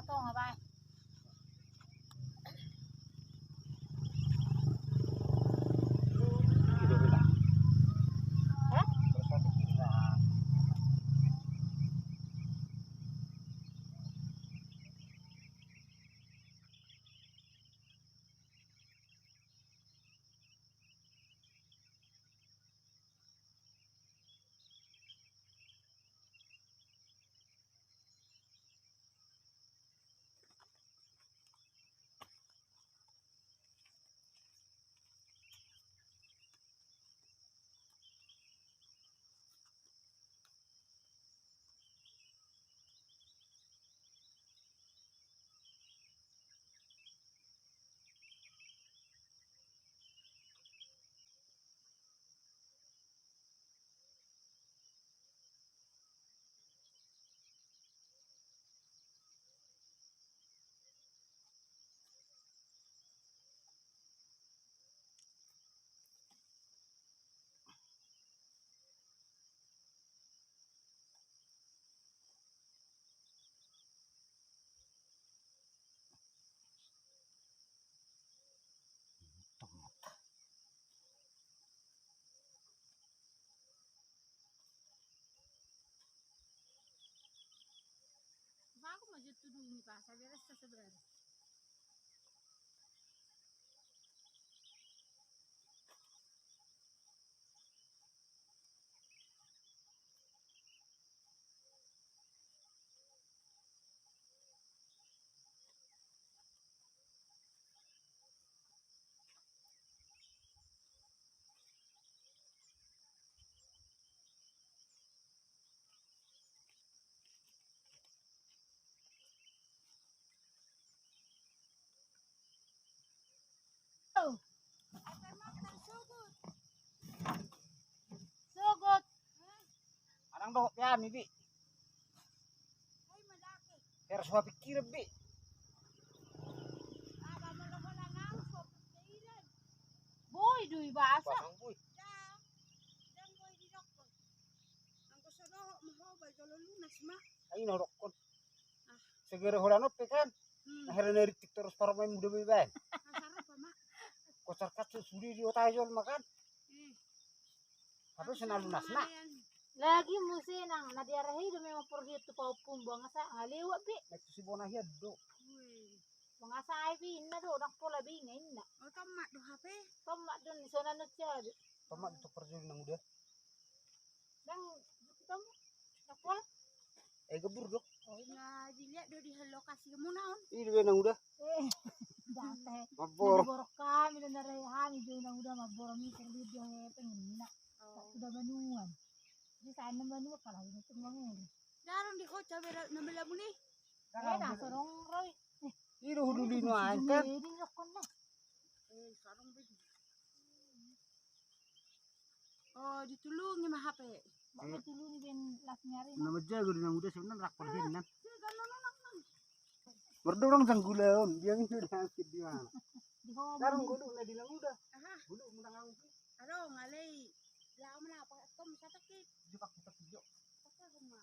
to nga ba? Aku mau jatuh dulu nih Pak, saya beres sebenarnya. Sugot. Anang do yan Bi. Pero sa pikir Bi. Boy, duy basa. Pasang boy. Ay norokon. Segera horanot kan. Akhirnya dari terus para main muda bebas. Kocar kacau suri di otajol makan. Tapi senang lunas nak. Lagi musim nang nadiarahi do memang pergi tu paupum bangsa ngalewa Bi. Itu si bona hiad do. Bangsa ai bi inna do nak pola bi ngain na. Oh, tomat do HP. Tomat do ni sona no tiad. Tomat itu perjul nang muda. Nang ketemu nak pola. Gebur dok. Nah, dilihat do di lokasi kamu naon. Ini dia nang muda. Date. Mabor. Mabor kami do narehan do nang udah mabor mi pergi dia pengen na. Sudah banuan. Di sana banuan kalau itu mangun. Daron di kota nambela muni. Na sorong roy. Ini dulu di nuan kan. Ini lokon na. Sarong begitu. Oh, ditulungi mah HP. Bakal dulu ni ben las nyari. Nama jago di nang muda sebenarnya rakpol hinan. Berdorong sanggulaon, dia ini sudah sakit di mana? Di bawah. Sekarang godong na di nang muda. Aha. Godong mendang ang Aro ngalay. Lao mana apa tom sa takit. Jepang kita pijo. Apa rumah.